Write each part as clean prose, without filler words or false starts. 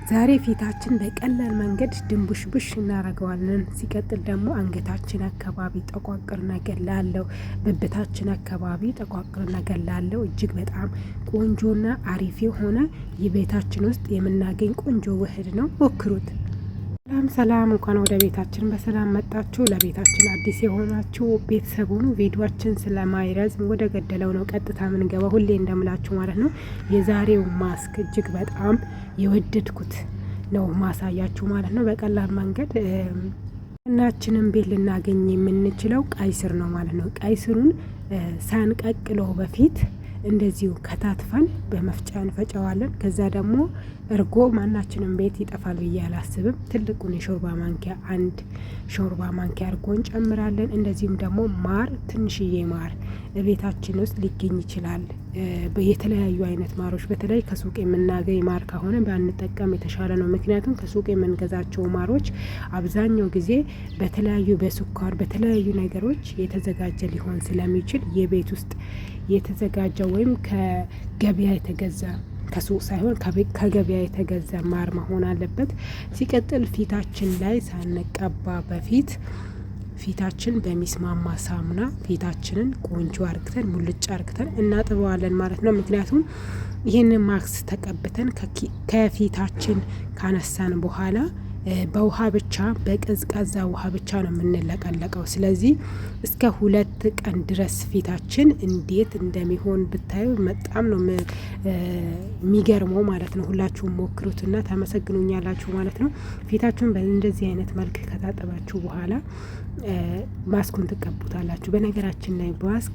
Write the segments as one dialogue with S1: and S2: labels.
S1: ዛሬ ፊታችን በቀላል መንገድ ድንቡሽቡሽ እናደርገዋለን። ሲቀጥል ደግሞ አንገታችን አካባቢ ጠቋቅር ነገር ላለው፣ ብብታችን አካባቢ ጠቋቅር ነገር ላለው እጅግ በጣም ቆንጆና አሪፍ የሆነ የቤታችን ውስጥ የምናገኝ ቆንጆ ውህድ ነው። ሞክሩት። ሰላም እንኳን ወደ ቤታችን በሰላም መጣችሁ። ለቤታችን አዲስ የሆናችሁ ቤተሰብ ሁኑ። ቪዲዮአችን ስለማይረዝም ወደ ገደለው ነው ቀጥታ ምንገባ፣ ሁሌ እንደምላችሁ ማለት ነው። የዛሬው ማስክ እጅግ በጣም የወደድኩት ነው ማሳያችሁ ማለት ነው። በቀላል መንገድ እናችንን ቤት ልናገኝ የምንችለው ቀይ ስር ነው ማለት ነው። ቀይ ስሩን ሳንቀቅለው በፊት እንደዚሁ ከታትፈን በመፍጫ እንፈጨዋለን። ከዛ ደግሞ እርጎ ማናችንም ቤት ይጠፋል ብዬ አላስብም። ትልቁን የሾርባ ማንኪያ አንድ ሾርባ ማንኪያ እርጎ እንጨምራለን። እንደዚሁም ደግሞ ማር፣ ትንሽዬ ማር ቤታችን ውስጥ ሊገኝ ይችላል። የተለያዩ አይነት ማሮች፣ በተለይ ከሱቅ የምናገኝ ማር ከሆነ ባንጠቀም የተሻለ ነው። ምክንያቱም ከሱቅ የምንገዛቸው ማሮች አብዛኛው ጊዜ በተለያዩ በስኳር በተለያዩ ነገሮች የተዘጋጀ ሊሆን ስለሚችል የቤት ውስጥ የተዘጋጀ ወይም ከገበያ የተገዛ ከሱቅ ሳይሆን ከገበያ የተገዛ ማር መሆን አለበት። ሲቀጥል ፊታችን ላይ ሳንቀባ በፊት ፊታችን በሚስማማ ሳሙና ፊታችንን ቆንጆ አርግተን ሙልጭ አርግተን እናጥበዋለን ማለት ነው። ምክንያቱም ይህንን ማክስ ተቀብተን ከፊታችን ካነሳን በኋላ በውሃ ብቻ በቀዝቃዛ ውሃ ብቻ ነው የምንለቀለቀው። ስለዚህ እስከ 2 ቀን ድረስ ፊታችን እንዴት እንደሚሆን ብታዩ በጣም ነው የሚገርመው ማለት ነው። ሁላችሁም ሞክሩትና ታመሰግኑኛላችሁ ማለት ነው። ፊታችሁን በእንደዚህ አይነት መልክ ከታጠባችሁ በኋላ ማስኩን ትቀቡታላችሁ። በነገራችን ላይ ማስክ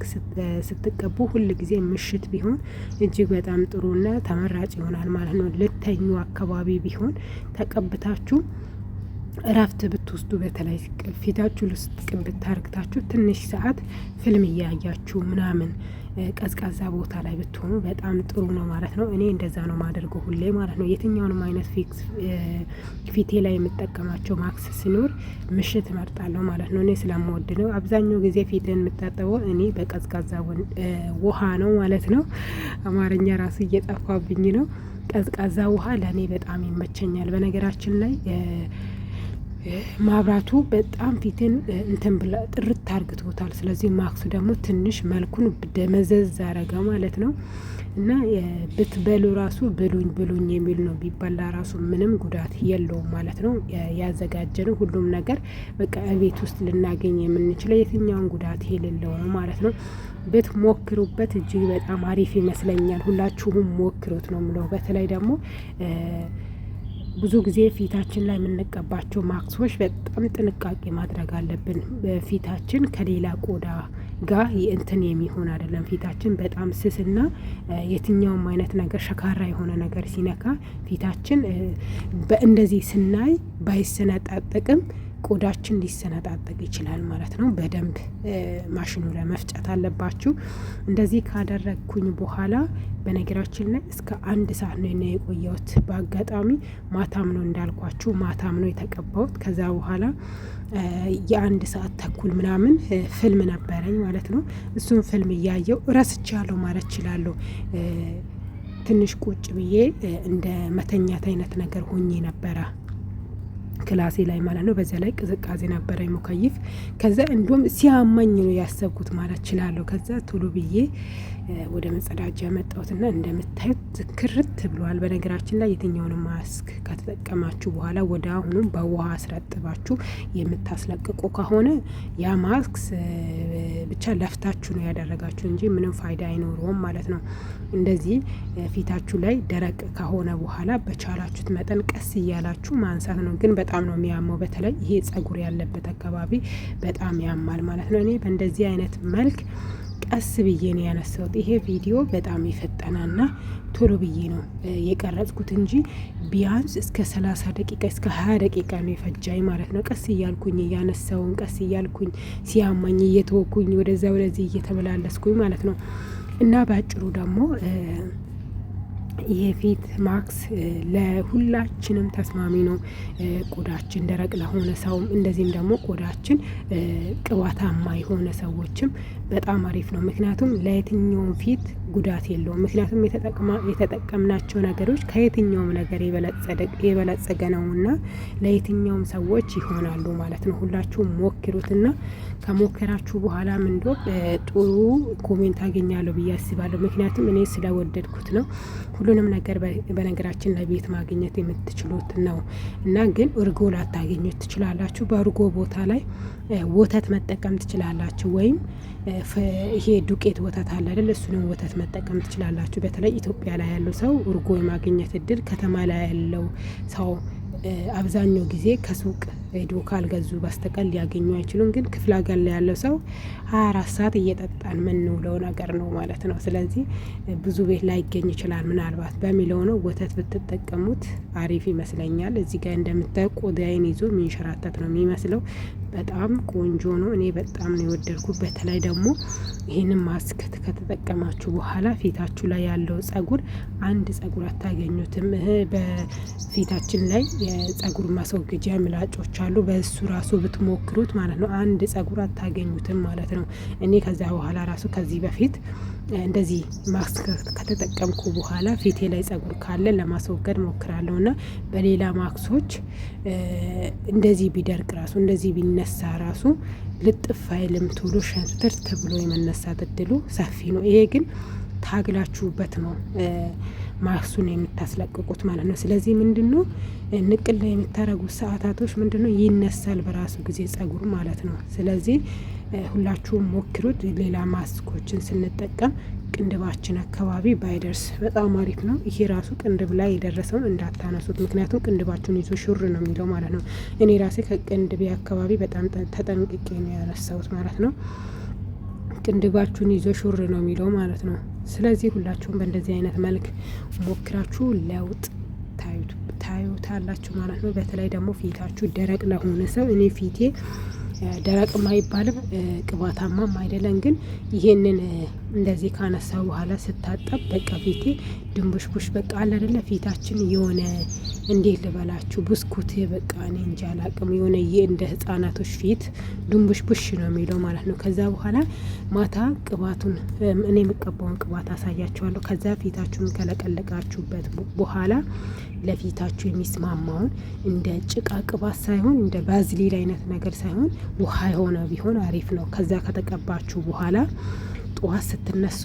S1: ስትቀቡ ሁል ጊዜ ምሽት ቢሆን እጅግ በጣም ጥሩና ተመራጭ ይሆናል ማለት ነው። ልተኙ አካባቢ ቢሆን ተቀብታችሁ እረፍት ብትወስዱ፣ በተለይ ፊታችሁ ውስጥ ቅብት ታርግታችሁ ትንሽ ሰዓት ፊልም እያያችሁ ምናምን ቀዝቃዛ ቦታ ላይ ብትሆኑ በጣም ጥሩ ነው ማለት ነው። እኔ እንደዛ ነው ማደርገው ሁሌ ማለት ነው። የትኛውንም አይነት ፊቴ ላይ የምጠቀማቸው ማክስ ሲኖር ምሽት እመርጣለሁ ማለት ነው። እኔ ስለምወድ ነው። አብዛኛው ጊዜ ፊትን የምታጠበው እኔ በቀዝቃዛ ውሃ ነው ማለት ነው። አማርኛ ራሱ እየጠፋብኝ ነው። ቀዝቃዛ ውሃ ለእኔ በጣም ይመቸኛል። በነገራችን ላይ ማብራቱ በጣም ፊትን እንትን ብላ ጥርት አርግቶታል። ስለዚህ ማክሱ ደግሞ ትንሽ መልኩን ደመዘዝ አረገ ማለት ነው። እና ብትበሉ ራሱ ብሉኝ የሚል ነው። ቢበላ ራሱ ምንም ጉዳት የለውም ማለት ነው። ያዘጋጀነው ሁሉም ነገር በቃ ቤት ውስጥ ልናገኝ የምንችለው የትኛውን ጉዳት የሌለው ነው ማለት ነው። ብትሞክሩበት እጅግ በጣም አሪፍ ይመስለኛል። ሁላችሁም ሞክሩት ነው የምለው። በተለይ ደግሞ ብዙ ጊዜ ፊታችን ላይ የምንቀባቸው ማክሶች በጣም ጥንቃቄ ማድረግ አለብን። ፊታችን ከሌላ ቆዳ ጋር እንትን የሚሆን አይደለም። ፊታችን በጣም ስስና የትኛውም አይነት ነገር ሸካራ የሆነ ነገር ሲነካ ፊታችን በእንደዚህ ስናይ ባይሰነጣጠቅም ቆዳችን ሊሰነጣጠቅ ይችላል ማለት ነው። በደንብ ማሽኑ ላይ መፍጨት አለባችሁ። እንደዚህ ካደረግኩኝ በኋላ በነገራችን ላይ እስከ 1 ሰዓት ነው የቆየሁት። በአጋጣሚ ማታም ነው እንዳልኳችሁ፣ ማታም ነው የተቀባሁት። ከዛ በኋላ የ1 ሰዓት ተኩል ምናምን ፊልም ነበረኝ ማለት ነው። እሱን ፊልም እያየው ረስቻለሁ ማለት እችላለሁ። ትንሽ ቁጭ ብዬ እንደ መተኛት አይነት ነገር ሆኜ ነበረ ክላሴ ላይ ማለት ነው። በዚያ ላይ ቅዝቃዜ ነበረኝ ሙከይፍ። ከዛ እንዲሁም ሲያማኝ ነው ያሰብኩት ማለት እችላለሁ። ከዛ ቶሎ ብዬ ወደ መጸዳጃ መጣሁትና እንደምታዩት ዝክርት ብሏል። በነገራችን ላይ የትኛውንም ማስክ ከተጠቀማችሁ በኋላ ወደ አሁኑም በውሃ አስረጥባችሁ የምታስለቅቁ ከሆነ ያ ማስክ ብቻ ለፍታችሁ ነው ያደረጋችሁ እንጂ ምንም ፋይዳ አይኖረውም ማለት ነው። እንደዚህ ፊታችሁ ላይ ደረቅ ከሆነ በኋላ በቻላችሁት መጠን ቀስ እያላችሁ ማንሳት ነው። ግን በጣም ነው የሚያመው። በተለይ ይሄ ጸጉር ያለበት አካባቢ በጣም ያማል ማለት ነው። እኔ በእንደዚህ አይነት መልክ ቀስ ብዬ ነው ያነሳሁት። ይሄ ቪዲዮ በጣም የፈጠናና ቶሎ ብዬ ነው የቀረጽኩት እንጂ ቢያንስ እስከ 30 ደቂቃ እስከ 20 ደቂቃ ነው የፈጃኝ ማለት ነው። ቀስ እያልኩኝ እያነሳውን ቀስ እያልኩኝ ሲያማኝ እየተወኩኝ ወደዛ ወደዚህ እየተመላለስኩኝ ማለት ነው። እና ባጭሩ ደግሞ የፊት ማክስ ለሁላችንም ተስማሚ ነው። ቆዳችን ደረቅ ለሆነ ሰውም እንደዚህም ደግሞ ቆዳችን ቅባታማ የሆነ ሰዎችም በጣም አሪፍ ነው። ምክንያቱም ለየትኛውም ፊት ጉዳት የለውም። ምክንያቱም የተጠቀምናቸው ነገሮች ከየትኛውም ነገር የበለጸገ ነውና ለየትኛውም ሰዎች ይሆናሉ ማለት ነው። ሁላችሁም ሞክሩትና ከሞከራችሁ በኋላ ምንዶ ጥሩ ኮሜንት አገኛለሁ ብዬ አስባለሁ። ምክንያቱም እኔ ስለወደድኩት ነው። ሁሉንም ነገር በነገራችን ላይ ቤት ማግኘት የምትችሉት ነው እና ግን እርጎ ላታገኙት ትችላላችሁ። በእርጎ ቦታ ላይ ወተት መጠቀም ትችላላችሁ። ወይም ይሄ ዱቄት ወተት አለ አይደል? እሱንም ወተት መጠቀም ትችላላችሁ። በተለይ ኢትዮጵያ ላይ ያለው ሰው እርጎ የማግኘት እድል፣ ከተማ ላይ ያለው ሰው አብዛኛው ጊዜ ከሱቅ ሄዶ ካልገዙ በስተቀር ሊያገኙ አይችሉም። ግን ክፍለ ሀገር ላይ ያለው ሰው 24 ሰዓት እየጠጣን ምንውለው ነገር ነው ማለት ነው። ስለዚህ ብዙ ቤት ላይ ይገኝ ይችላል። ምናልባት በሚለው ነው ወተት ብትጠቀሙት አሪፍ ይመስለኛል። እዚህ ጋር እንደምታዩ ቆዳዬን ይዞ የሚንሸራተት ነው የሚመስለው። በጣም ቆንጆ ነው። እኔ በጣም ነው የወደድኩት። በተለይ ደግሞ ይህንን ማስክ ከተጠቀማችሁ በኋላ ፊታችሁ ላይ ያለው ጸጉር አንድ ጸጉር አታገኙትም። በፊታችን ላይ የጸጉር ማስወገጃ ምላጮች አሉ። በእሱ ራሱ ብትሞክሩት ማለት ነው አንድ ጸጉር አታገኙትም ማለት ነው። እኔ ከዛ በኋላ ራሱ ከዚህ በፊት እንደዚህ ማስክ ከተጠቀምኩ በኋላ ፊቴ ላይ ጸጉር ካለ ለማስወገድ ሞክራለሁ እና በሌላ ማክሶች እንደዚህ ቢደርቅ ራሱ እንደዚህ ቢነሳ ራሱ ልጥፍ አይልም። ቶሎ ሸንተር ተብሎ የመነሳት እድሉ ሰፊ ነው። ይሄ ግን ታግላችሁበት ነው ማክሱን የምታስለቅቁት ማለት ነው። ስለዚህ ምንድነው ንቅል ላይ የምታረጉት ሰዓታቶች ምንድነው ይነሳል በራሱ ጊዜ ጸጉር ማለት ነው። ስለዚህ ሁላችሁም ሞክሩት። ሌላ ማስኮችን ስንጠቀም ቅንድባችን አካባቢ ባይደርስ በጣም አሪፍ ነው። ይሄ ራሱ ቅንድብ ላይ የደረሰውን እንዳታነሱት፣ ምክንያቱም ቅንድባችሁን ይዞ ሹር ነው የሚለው ማለት ነው። እኔ ራሴ ከቅንድቤ አካባቢ በጣም ተጠንቅቄ ነው ያነሳሁት ማለት ነው። ቅንድባችሁን ይዞ ሹር ነው የሚለው ማለት ነው። ስለዚህ ሁላችሁም በእንደዚህ አይነት መልክ ሞክራችሁ ለውጥ ታዩታላችሁ ማለት ነው። በተለይ ደግሞ ፊታችሁ ደረቅ ለሆነ ሰው፣ እኔ ፊቴ ደረቅም አይባልም ቅባታማም አይደለም፣ ግን ይሄንን እንደዚህ ካነሳ በኋላ ስታጠብ በቃ ፊቴ ድንቡሽቡሽ በቃ አለ አይደለ? ፊታችን የሆነ እንዴት ልበላችሁ ብስኩት በቃ እኔ እንጃ አላቅም፣ የሆነ እንደ ህጻናቶች ፊት ድንቡሽቡሽ ነው የሚለው ማለት ነው። ከዛ በኋላ ማታ ቅባቱን እኔ የምቀባውን ቅባት አሳያችኋለሁ። ከዛ ፊታችሁን ከለቀለቃችሁበት በኋላ ለፊታችሁ የሚስማማውን እንደ ጭቃ ቅባት ሳይሆን እንደ ባዝሊን አይነት ነገር ሳይሆን ውሃ የሆነ ቢሆን አሪፍ ነው። ከዛ ከተቀባችሁ በኋላ ጠዋት ስትነሱ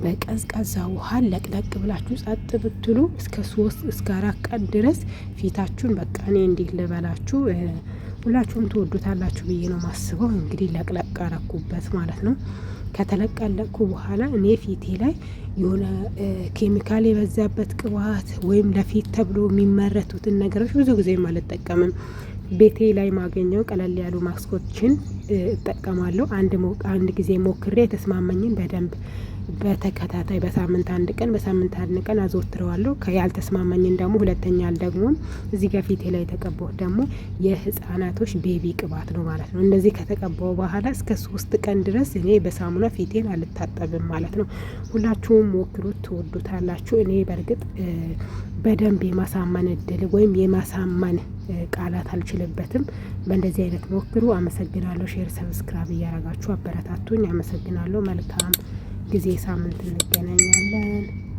S1: በቀዝቃዛ ውሃ ለቅለቅ ብላችሁ ጸጥ ብትሉ እስከ 3 እስከ 4 ቀን ድረስ ፊታችሁን በቃ እኔ እንዴት ልበላችሁ ሁላችሁም ትወዱታላችሁ ብዬ ነው ማስበው። እንግዲህ ለቅለቅ አረኩበት ማለት ነው። ከተለቀለኩ በኋላ እኔ ፊቴ ላይ የሆነ ኬሚካል የበዛበት ቅባት ወይም ለፊት ተብሎ የሚመረቱትን ነገሮች ብዙ ጊዜ አልጠቀምም። ቤቴ ላይ ማገኘው ቀለል ያሉ ማስኮችን እጠቀማለሁ። አንድ ጊዜ ሞክሬ የተስማመኝን በደንብ በተከታታይ በሳምንት አንድ ቀን አዘወትረዋለሁ። ያልተስማመኝን ደግሞ ሁለተኛ አልደግሞም። እዚህ ጋር ፊቴ ላይ የተቀባሁት ደግሞ የህፃናቶች ቤቢ ቅባት ነው ማለት ነው። እንደዚህ ከተቀባው በኋላ እስከ 3 ቀን ድረስ እኔ በሳሙና ፊቴን አልታጠብም ማለት ነው። ሁላችሁም ሞክሩት፣ ትወዱታላችሁ። እኔ በእርግጥ በደንብ የማሳመን እድል ወይም የማሳመን ቃላት አልችልበትም። በእንደዚህ አይነት ሞክሩ። አመሰግናለሁ። ሼር፣ ሰብስክራይብ እያረጋችሁ አበረታቱኝ። አመሰግናለሁ። መልካም ጊዜ። ሳምንት እንገናኛለን።